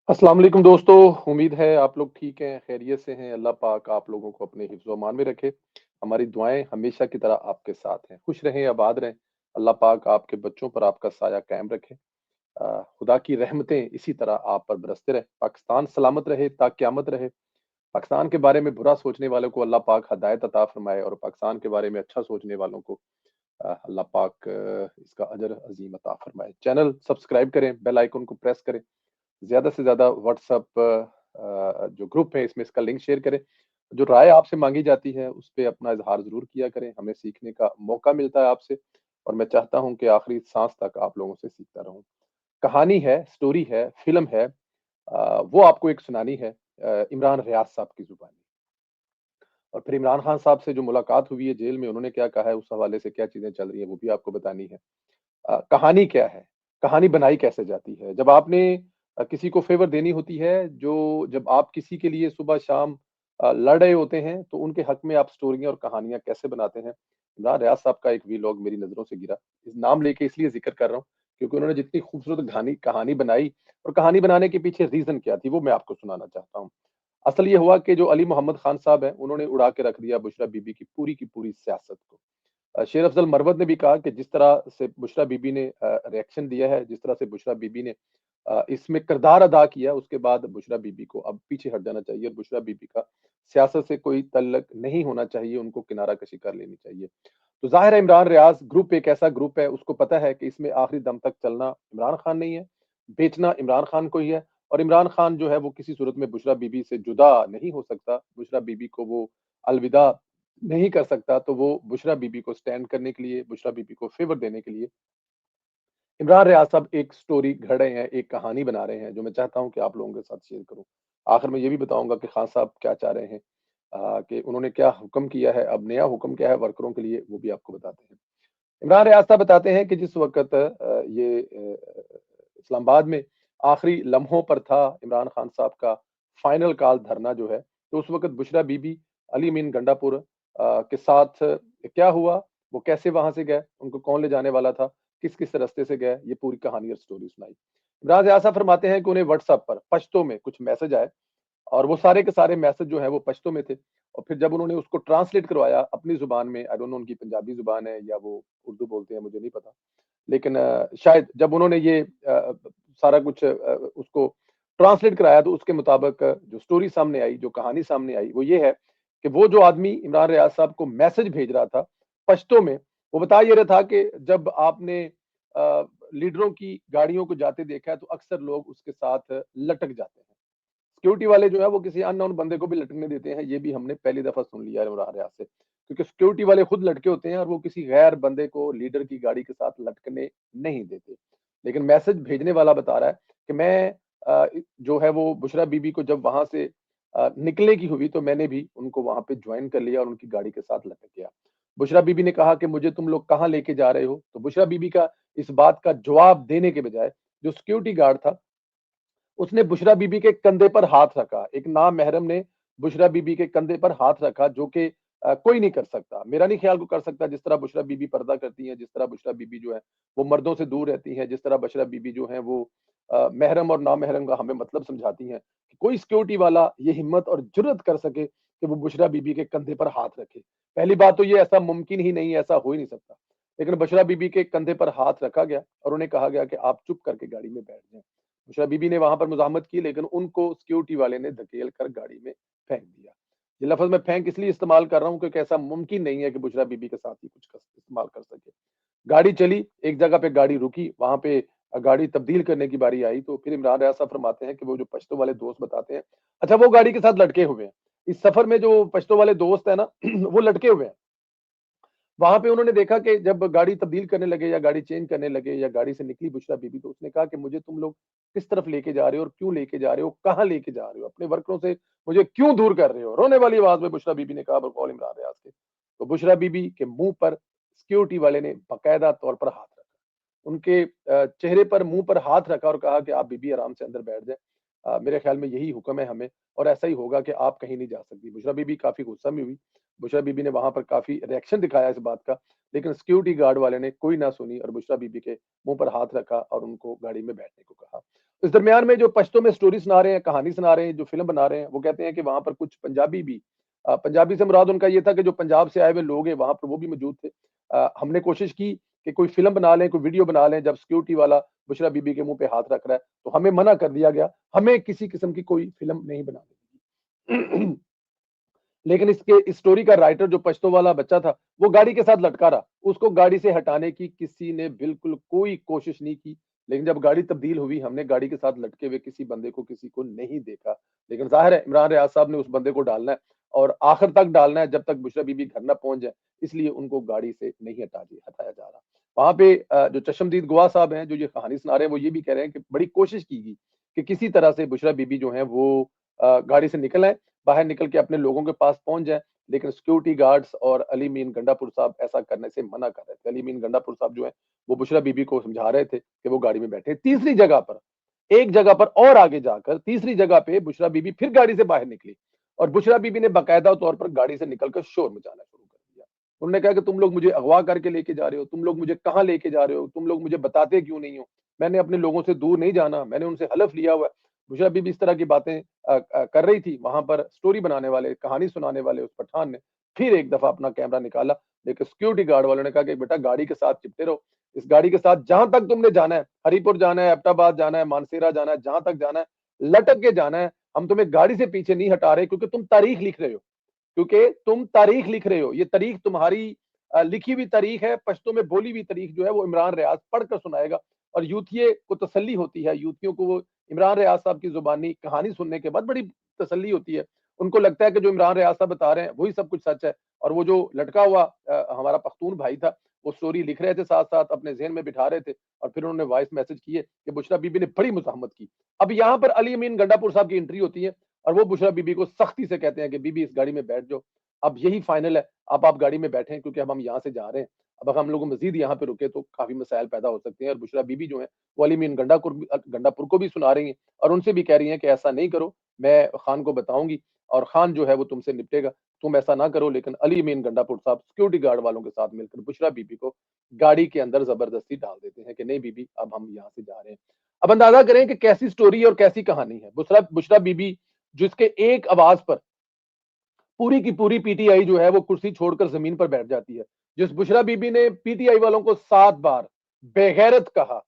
अस्सलाम वालेकुम दोस्तों, उम्मीद है आप लोग ठीक हैं, खैरियत से हैं। अल्लाह पाक आप लोगों को अपने हिफ्ज़-ओ-अमान में रखे। हमारी दुआएँ हमेशा की तरह आपके साथ हैं। खुश रहें, आबाद रहें। अल्लाह पाक आपके बच्चों पर आपका साया कायम रखे। खुदा की रहमतें इसी तरह आप पर बरसते रहें। पाकिस्तान सलामत रहे ता क़यामत रहे। पाकिस्तान के बारे में बुरा सोचने वालों को अल्लाह पाक हिदायत अता फरमाए और पाकिस्तान के बारे में अच्छा सोचने वालों को अल्लाह पाक इसका अजर अज़ीम अता फरमाए। चैनल सब्सक्राइब करें, बेल आइकन को प्रेस करें। ज़्यादा से ज़्यादा व्हाट्सएप जो ग्रुप है इसमें इसका लिंक शेयर करें। जो राय आपसे माँगी जाती है उस पे अपना इज़हार ज़रूर किया करें, हमें सीखने का मौका मिलता है आपसे और मैं चाहता हूँ कि आखिरी साँस तक आप लोगों से सीखता रहूँ। कहानी है, स्टोरी है, फ़िल्म है वो आपको एक सुनानी है इमरान रियाज़ साहब की ज़ुबानी। और फिर इमरान खान साहब से जो मुलाकात हुई है जेल में उन्होंने क्या कहा है, उस हवाले से क्या चीज़ें चल रही हैं, वो भी आपको बतानी है। कहानी क्या है? कहानी बनाई कैसे जाती है? जब आपने किसी को फ़ेवर देनी होती है, जो जब आप किसी के लिए सुबह-शाम लड़ रहे होते हैं, तो उनके हक़ में आप स्टोरियाँ और कहानियाँ कैसे बनाते हैं? इमरान रियाज़ साहब का एक वीलॉग मेरी नज़रों से गिरा। इस नाम लेके इसलिए ज़िक्र कर रहा हूँ, क्योंकि उन्होंने जितनी खूबसूरत घानी कहानी बनाई और कहानी बनाने के पीछे रीज़न क्या थी, वो मैं आपको सुनाना चाहता हूँ। असल ये हुआ कि जो अली मोहम्मद खान साहब हैं, उन्होंने उड़ा के रख दिया बुशरा बीबी की पूरी सियासत को। शेर अफ़ज़ल मरवत ने भी कहा कि जिस तरह से बुशरा बीबी ने रिएक्शन दिया है, जिस तरह से बुशरा बीबी ने इसमें किरदार अदा किया, उसके बाद बुशरा बीबी को अब पीछे हट जाना चाहिए और बुशरा बीबी का सियासत से कोई तल्लक नहीं होना चाहिए, उनको किनारा कशी कर लेनी चाहिए। तो ज़ाहिर है इमरान रियाज़ ग्रुप एक ऐसा ग्रुप है, उसको पता है कि इसमें आखिरी दम तक चलना इमरान खान नहीं है, बेचना इमरान खान को ही है और इमरान खान जो है वो किसी सूरत में बुशरा बीबी से जुदा नहीं हो सकता, बुशरा बीबी को वो अलविदा नहीं कर सकता, तो वो बुशरा बीबी को स्टैंड करने के लिए, बुशरा बीबी को फ़ेवर देने के लिए इमरान रियाज़ साहब एक स्टोरी घड़ रहे हैं, एक कहानी बना रहे हैं, जो मैं चाहता हूँ कि आप लोगों के साथ शेयर करूँ। आखिर में ये भी बताऊँगा कि खान साहब क्या चाह रहे हैं कि उन्होंने क्या हुक्म किया है, अब नया हुक्म क्या है वर्करों के लिए, वो भी आपको बताते हैं। इमरान रियाज़ साहब बताते हैं कि जिस वक़्त ये इस्लामाबाद में आखिरी लम्हों पर था इमरान खान साहब का फाइनल कॉल धरना जो है, तो उस वक़्त बुशरा बीबी, अली अमीन गंडापुर के साथ क्या हुआ, वो कैसे वहाँ से गए, उनको कौन ले जाने वाला था, किस-किस रास्ते से गए, ये पूरी कहानी और स्टोरी सुनाई। इमरान रियाज़ साहब फरमाते हैं कि उन्हें व्हाट्सएप पर पश्तो में कुछ मैसेज आए और वो सारे के सारे मैसेज जो हैं वो पश्तो में थे और फिर जब उन्होंने उसको ट्रांसलेट करवाया अपनी ज़ुबान में, आई डोंट नो उनकी पंजाबी ज़ुबान है या वो उर्दू बोलते हैं, मुझे नहीं पता। लेकिन शायद जब उन्होंने ये सारा कुछ उसको ट्रांसलेट कराया तो उसके मुताबिक जो स्टोरी सामने आई, जो कहानी सामने आई, वो ये है कि वो जो आदमी इमरान रियाज़ साहब को मैसेज भेज रहा था पश्तो में, वो बता ये रहा था कि जब आपने लीडरों की गाड़ियों को जाते देखा है तो अक्सर लोग उसके साथ लटक जाते हैं। सिक्योरिटी वाले जो है वो किसी अननोन बंदे को भी लटकने देते हैं, ये भी हमने पहली दफ़ा सुन लिया है इमरान रियाज़ से। क्योंकि सिक्योरिटी वाले खुद लटके होते हैं और वो किसी गैर बंदे को लीडर की गाड़ी के साथ लटकने नहीं देते। लेकिन मैसेज भेजने वाला बता रहा है कि मैं जो है वो बुशरा बीबी को जब वहाँ से निकलने की हुई तो मैंने भी उनको वहाँ पे जॉइन कर लिया और उनकी गाड़ी के साथ लटक गया। बुशरा बीबी ने कहा कि मुझे तुम लोग कहाँ लेके जा रहे हो? तो बुशरा बीबी का इस बात का जवाब देने के बजाय जो सिक्योरिटी गार्ड था उसने बुशरा बीबी के कंधे पर हाथ रखा। एक नामहरम ने बुशरा बीबी के कंधे पर हाथ रखा जो कि कोई नहीं कर सकता। मेरा नहीं ख़्याल कोई कर सकता जिस तरह बुशरा बीबी पर्दा करती हैं, जिस तरह बुशरा बीबी जो है वो मर्दों से दूर रहती हैं, जिस तरह बुशरा बीबी जो हैं वो महरम और नामहरम का हमें मतलब समझाती हैं। कि कोई सिक्योरिटी वाला ये हिम्मत और जुर्अत कर सके कि वो बुशरा बीबी के कंधे पर हाथ रखे। पहली बात तो ये ऐसा मुमकिन ही नहीं है, ऐसा हो ही नहीं सकता। लेकिन बुशरा बीबी के कंधे पर हाथ रखा गया और उन्हें कहा गया कि आप चुप करके गाड़ी में बैठ जाएँ। बुशरा बीबी ने वहाँ पर मुज़ाहमत की लेकिन उनको सिक्योरिटी वाले ने धकेल कर गाड़ी में फेंक दिया। ये लफ़्ज़ मैं फेंक इसलिए इस्तेमाल कर रहा हूँ क्योंकि ऐसा मुमकिन नहीं है कि बुशरा बीबी के साथ ही कुछ इस्तेमाल कर सके। गाड़ी चली, एक जगह पे गाड़ी रुकी, वहाँ पे गाड़ी तब्दील करने की बारी आई तो फिर इमरान रियाज़ साहब फरमाते हैं कि वो जो पश्तो वाले दोस्त बताते हैं, अच्छा वो गाड़ी के साथ लटके हुए हैं। इस सफ़र में जो पश्तो वाले दोस्त हैं ना वो लटके हुए हैं। वहाँ पे उन्होंने देखा कि जब गाड़ी तब्दील करने लगे या गाड़ी चेंज करने लगे या गाड़ी से निकली बुशरा बीबी तो उसने कहा कि मुझे तुम लोग किस तरफ लेके जा रहे हो और क्यों लेके जा रहे हो? कहाँ लेके जा रहे हो? अपने वर्करों से मुझे क्यों दूर कर रहे हो? रोने वाली आवाज़ में बुशरा बीबी ने कहा बकौल इमरान रियाज़ के। तो बुशरा बीबी के मुँह पर सिक्योरिटी वाले ने बाकायदा तौर पर हाथ रखा। उनके चेहरे पर, मुँह पर हाथ रखा और कहा कि आप बीबी आराम से अंदर बैठ जाएँ। मेरे ख्याल में यही हुक्म है हमें और ऐसा ही होगा कि आप कहीं नहीं जा सकती। बुशरा बीबी काफ़ी गुस्सा में हुई। बुशरा बीबी ने वहाँ पर काफ़ी रिएक्शन दिखाया इस बात का, लेकिन सिक्योरिटी गार्ड वाले ने कोई ना सुनी और बुशरा बीबी के मुँह पर हाथ रखा और उनको गाड़ी में बैठने को कहा। इस दरमियान में जो पश्तो में स्टोरी सुना रहे हैं, कहानी सुना रहे हैं, जो फ़िल्म बना रहे हैं, वो कहते हैं कि वहाँ पर कुछ पंजाबी भी पंजाबी से मुराद उनका ये था कि जो पंजाब से आए हुए लोग हैं, वहाँ पर वो भी मौजूद थे। हमने कोशिश की कि कोई फ़िल्म बना लें, कोई वीडियो बना लें, जब सिक्योरिटी वाला बुशरा बीबी के मुँह पे हाथ रख रहा है, तो हमें मना कर दिया गया। हमें किसी किस्म की कोई फ़िल्म नहीं बनानी थी। लेकिन इसके इस स्टोरी का राइटर जो पश्तो वाला बच्चा था, वो गाड़ी के साथ लटका रहा। उसको गाड़ी से हटाने की किसी ने बिल्कुल कोई कोशिश नहीं की। लेकिन जब गाड़ी तब्दील हुई, हमने गाड़ी के साथ लटके हुए किसी बंदे को, किसी को नहीं देखा। लेकिन ज़ाहिर है इमरान रियाज़ साहब ने उस बंदे को डालना है और आखिर तक डालना है जब तक बुशरा बीबी घर ना पहुँच जाए, इसलिए उनको गाड़ी से नहीं हटाया जा रहा। वहाँ पे जो चशमदीद गवाह साहब हैं, जो ये कहानी सुना रहे हैं, वो ये भी कह रहे हैं कि बड़ी कोशिश की गई कि किसी तरह से बुशरा बीबी जो हैं वो गाड़ी से निकल आएँ, बाहर निकल के अपने लोगों के पास पहुँच जाएँ। लेकिन सिक्योरिटी गार्ड्स और अली मीन गंडापुर साहब ऐसा करने से मना कर रहे थे। अली मीन गंडापुर साहब जो हैं, वो बुशरा बीबी को समझा रहे थे कि वो गाड़ी में बैठे। तीसरी जगह पर, एक जगह पर और आगे जाकर तीसरी जगह पे बुशरा बीबी फिर गाड़ी से बाहर निकली और बुशरा बीबी ने बाकायदा तौर पर गाड़ी से निकलकर शोर मचाना शुरू कर दिया। उन्होंने कहा कि तुम लोग मुझे अगवा करके लेके जा रहे हो, तुम लोग मुझे कहाँ लेके जा रहे हो, तुम लोग मुझे बताते क्यों नहीं हो? मैंने अपने लोगों से दूर नहीं जाना, मैंने उनसे हलफ लिया हुआ है। बुशरा बीबी इस तरह की बातें कर रही थी। वहाँ पर स्टोरी बनाने वाले, कहानी सुनाने वाले उस पठान ने फिर एक दफ़ा अपना कैमरा निकाला, लेकिन सिक्योरिटी गार्ड वालों ने कहा कि बेटा गाड़ी के साथ चिपटे रहो। इस गाड़ी के साथ जहाँ तक तुमने जाना है, हरिपुर जाना है, एबटाबाद जाना है, मानसेरा जाना है, जहाँ तक जाना है, लटक के जाना है। हम तुम्हें गाड़ी से पीछे नहीं हटा रहे क्योंकि तुम तारीख लिख रहे हो। क्योंकि तुम तारीख लिख रहे हो। ये तारीख तुम्हारी लिखी हुई तारीख है, पश्तो में बोली हुई तारीख जो है वो इमरान रियाज़ पढ़कर सुनाएगा और यूथिये को तसल्ली होती है, यूथियों को वो इमरान रियाज़ साहब की ज़ुबानी कहानी सुनने के बाद बड़ी तसल्ली होती है। उनको लगता है कि जो इमरान रियाज़ साहब बता रहे हैं, वही सब कुछ सच है और वो जो लटका हुआ हमारा पख्तून भाई था, वो स्टोरी लिख रहे थे साथ-साथ, अपने ज़हन में बिठा रहे थे और फिर उन्होंने वॉइस मैसेज किए कि बुशरा बीबी ने बड़ी मुज़ाहमत की। अब यहाँ पर अली अमीन गंडापुर साहब की एंट्री होती है और वो बुशरा बीबी को सख्ती से कहते हैं कि बीबी इस गाड़ी में बैठ जाओ। अब यही फाइनल है, अब आप गाड़ी में बैठें क्योंकि अब हम यहाँ से जा रहे हैं। अब अगर हम लोग मज़ीद यहाँ पे रुके तो काफ़ी मसाइल पैदा हो सकते हैं और बुशरा बीबी जो हैं, वो अली मीन गंडापुर को भी सुना रही हैं और उनसे भी कह रही हैं कि ऐसा नहीं करो, मैं खान को बताऊँगी और खान जो है वो तुमसे निपटेगा। तुम ऐसा ना करो लेकिन अली मीन गंडापुर साहब सिक्योरिटी गार्ड वालों के साथ मिलकर बुशरा बीबी को गाड़ी के अंदर ज़बरदस्ती डाल देते हैं कि नहीं बीबी अब हम यहाँ से जा रहे हैं। अब अंदाज़ा करें कि कैसी स्टोरी और कैसी कहानी है। बुशरा बुशरा बीबी जिसके एक आवाज़ पर पूरी की पूरी पीटीआई जो है वो कुर्सी छोड़कर ज़मीन पर बैठ जाती है। जिस बुशरा बीबी ने पीटीआई वालों को 7 बार बेगैरत कहा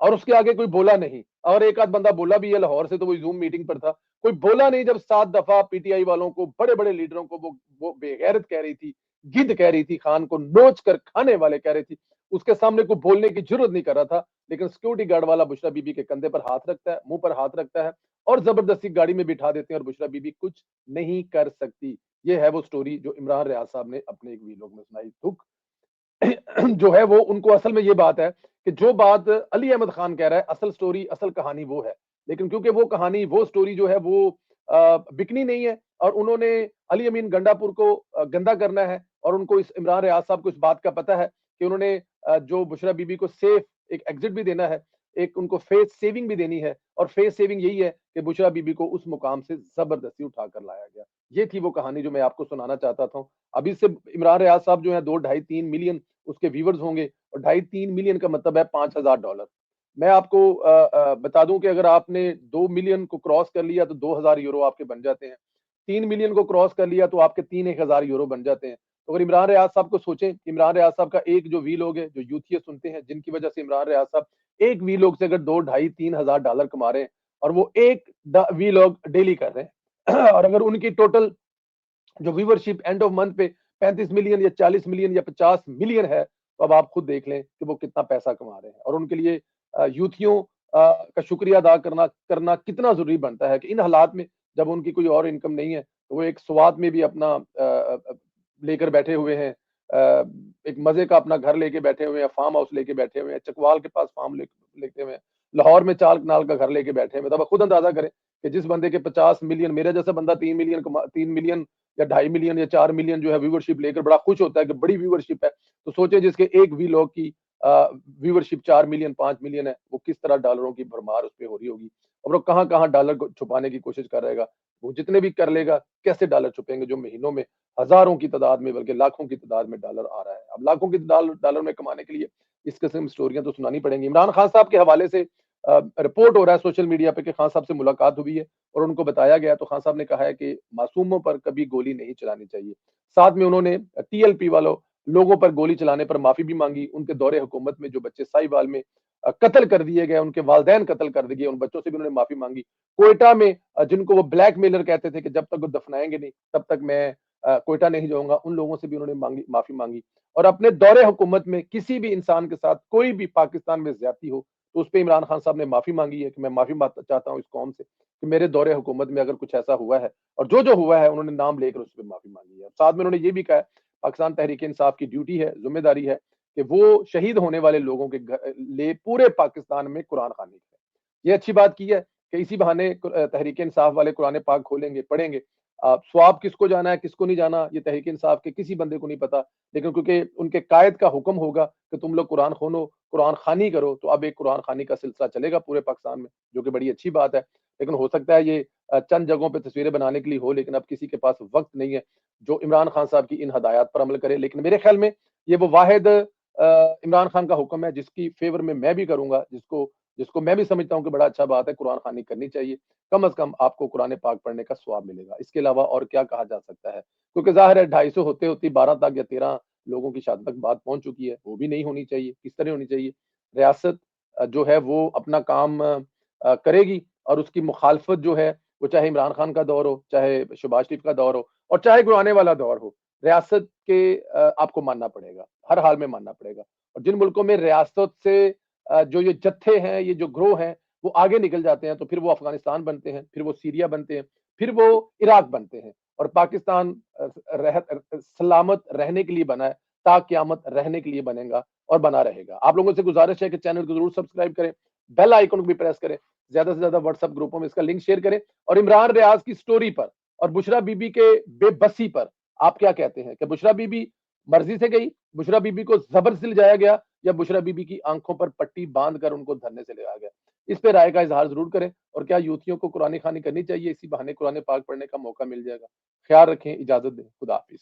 और उसके आगे कोई बोला नहीं और एक आध बंदा बोला भी है लाहौर से तो वो ज़ूम मीटिंग पर था। कोई बोला नहीं जब 7 दफ़ा पीटीआई वालों को बड़े-बड़े लीडरों को वो बेगैरत कह रही थी, गिद्ध कह रही थी, खान को नोच कर खाने वाले कह रही थी। उसके सामने कोई बोलने की ज़रूरत नहीं कर रहा था। लेकिन सिक्योरिटी गार्ड वाला बुशरा बीबी के कंधे पर हाथ रखता है, मुँह पर हाथ रखता है और ज़बरदस्ती गाड़ी में बिठा देते हैं और बुशरा बीबी कुछ नहीं कर सकती। ये है वो स्टोरी जो इमरान रियाज़ साहब ने अपने एक वीलॉग में सुनाई। दुःख जो है वो उनको असल में ये बात है कि जो बात अली अहमद खान कह रहा है, असल स्टोरी, असल कहानी वो है। लेकिन क्योंकि वो कहानी, वो स्टोरी जो है वो बिकनी नहीं है और उन्होंने अली अमीन गंडापुर को गंदा करना है और उनको इस इमरान रियाज़ साहब को इस बात का पता है कि उन्होंने जो बुशरा बीबी को सेफ एक एग्ज़िट भी देना है, एक उनको फेस सेविंग भी देनी है और फेस सेविंग यही है कि बुशरा बीबी को उस मुकाम से ज़बरदस्ती उठाकर लाया गया। ये थी वो कहानी जो मैं आपको सुनाना चाहता था। अभी से इमरान रियाज़ साहब जो है 2 ढाई 3 मिलियन उसके व्यूअर्स होंगे और ढाई 3 मिलियन का मतलब है $5000। मैं आपको बता दूँ कि अगर आपने 2 मिलियन को क्रॉस कर लिया तो 2000 यूरो आपके बन जाते हैं। 3 मिलियन को क्रॉस कर लिया तो आपके 3-1000 यूरो बन जाते हैं। तो अगर इमरान रियाज़ साहब को सोचें, इमरान रियाज़ साहब का एक जो वीलॉग है, जो यूथिया सुनते हैं, जिनकी वजह से इमरान रियाज़ साहब एक वीलॉग से अगर 2 ढाई 3000 डॉलर कमा रहे हैं और वो एक वीलॉग डेली कर रहे हैं और अगर उनकी टोटल जो व्यूअरशिप एंड ऑफ मंथ पे 35 मिलियन या 40 मिलियन या 50 मिलियन है, तो अब आप खुद देख लें कि वो कितना पैसा कमा रहे हैं और उनके लिए यूथियों का शुक्रिया अदा करना करना कितना ज़रूरी बनता है कि इन हालात में जब उनकी कोई और इनकम नहीं है, तो वो एक स्वाद में भी अपना लेकर बैठे हुए हैं। एक मज़े का अपना घर लेके बैठे हुए हैं, फार्म हाउस लेके बैठे हुए हैं, चकवाल के पास फार्म लेते हुए हैं, लाहौर में 4 कनाल का घर लेके बैठे हुए हैं। तो आप खुद अंदाज़ा करें कि जिस बंदे के 50 मिलियन, मेरे जैसा बंदा 3 मिलियन या ढाई मिलियन या 4 मिलियन जो है व्यूअरशिप लेकर बड़ा खुश होता है कि बड़ी व्यूअरशिप है। तो सोचिए जिसके एक वीलॉग की व्यूवरशिप 4 मिलियन 5 मिलियन है, वो किस तरह डॉलरों की भरमार उस पे हो रही होगी और वो कहाँ-कहाँ डॉलर को छुपाने की कोशिश कर रहेगा। वो जितने भी कर लेगा, कैसे डॉलर छुपेंगे जो महीनों में हज़ारों की तादाद में बल्कि लाखों की तादाद में डॉलर आ रहा है। अब लाखों की डॉलर में कमाने के लिए इस किस्म की स्टोरियाँ तो सुनानी पड़ेंगी। इमरान खान साहब के हवाले से रिपोर्ट हो रहा है सोशल मीडिया पे कि खान साहब से मुलाकात हुई है और उनको बताया गया तो खान साहब ने कहा है कि मासूमों पर कभी गोली नहीं चलानी चाहिए। साथ में उन्होंने टीएलपी वालों लोगों पर गोली चलाने पर माफ़ी भी माँगी। उनके दौरे हुकूमत में जो बच्चे साहिवाल में कत्ल कर दिए गए, उनके वालिदैन कत्ल कर दिए गए, उन बच्चों से भी उन्होंने माफ़ी माँगी। क्वेटा में जिनको वो ब्लैकमेलर कहते थे कि जब तक वो दफनाएँगे नहीं, तब तक मैं क्वेटा नहीं जाऊँगा, उन लोगों से भी उन्होंने माफ़ी माँगी। और अपने दौरे हुकूमत में किसी भी इंसान के साथ कोई भी पाकिस्तान में ज़्यादती हो, तो उसपे इमरान खान साहब ने माफ़ी माँगी है कि मैं माफ़ी माँगता चाहता हूँ इस कौम से कि मेरे दौरे हुकूमत में अगर कुछ ऐसा हुआ है और जो-जो हुआ है उन्होंने नाम लेकर उसपे माफ़ी माँगी है। साथ में उन्होंने ये भी कहा है, पाकिस्तान तहरीक-ए-इंसाफ की ड्यूटी है, ज़िम्मेदारी है कि वो शहीद होने वाले लोगों के लिए पूरे पाकिस्तान में कुरान ख़वानी करें। ये अच्छी बात की है कि इसी बहाने तहरीक-ए-इंसाफ वाले कुरान पाक खोलेंगे, पढ़ेंगे। सवाब किसको जाना है, किसको नहीं जाना, ये तहरीक-ए-इंसाफ के किसी बंदे को नहीं पता। लेकिन क्योंकि उनके कायद का हुक्म होगा कि तुम लोग कुरान खोलो, कुरान ख़वानी करो, तो अब एक कुरान ख़वानी का सिलसिला चलेगा पूरे पाकिस्तान में, जो कि बड़ी अच्छी बात है। लेकिन हो सकता है ये चंद जगहों पे तस्वीरें बनाने के लिए हो, लेकिन अब किसी के पास वक़्त नहीं है, जो इमरान खान साहब की इन हदायत पर अमल करे। लेकिन मेरे ख़्याल में ये वो वाहिद इमरान खान का हुक्म है जिसकी फ़ेवर में मैं भी करूँगा, जिसको जिसको मैं भी समझता हूँ कि बड़ा अच्छा बात है, कुरान ख़वानी करनी चाहिए। कम से कम आपको कुरान पाक पढ़ने का सवाब मिलेगा। इसके अलावा और क्या कहा जा सकता है? क्योंकि ज़ाहिर है 250 होते-होते 12 तक या 13 लोगों की शहादत तक बात पहुँच चुकी है, वो भी नहीं होनी चाहिए। किस तरह होनी चाहिए? रियासत जो है वो अपना काम करेगी और उसकी मुखालफत जो है, वो चाहे इमरान खान का दौर हो, चाहे शहबाज शरीफ का दौर हो और चाहे कोई आने वाला दौर हो, रियासत के आपको मानना पड़ेगा, हर हाल में मानना पड़ेगा। और जिन मुल्कों में रियासत से जो ये जत्थे हैं, ये जो गिरोह हैं, वो आगे निकल जाते हैं, तो फिर वो अफ़गानिस्तान बनते हैं, फिर वो सीरिया बनते हैं, फिर वो इराक बनते हैं और पाकिस्तान सलामत रहने के लिए बना है, ता क़यामत रहने के लिए बनेगा और बना रहेगा। आप लोगों से गुज़ारिश है कि चैनल को ज़रूर सब्सक्राइब करें, बेल आइकन को भी प्रेस करें, ज़्यादा से ज़्यादा व्हाट्सएप ग्रुपों में इसका लिंक शेयर करें और इमरान रियाज़ की स्टोरी पर और बुशरा बीबी के बेबसी पर आप क्या कहते हैं? कि बुशरा बीबी मर्ज़ी से गई, बुशरा बीबी को ज़बर से ले जाया गया या बुशरा बीबी की आँखों पर पट्टी बाँधकर उनको धरने से ले जाया गया? इस पे राय का इज़हार ज़रूर करें और क्या यूथियों को कुरान ख़वानी करनी चाहिए? इसी बहाने कुरान पाक पढ़ने का मौका मिल जाएगा। ख़्याल रखें, इजाज़त दें। खुदा हाफ़िज़।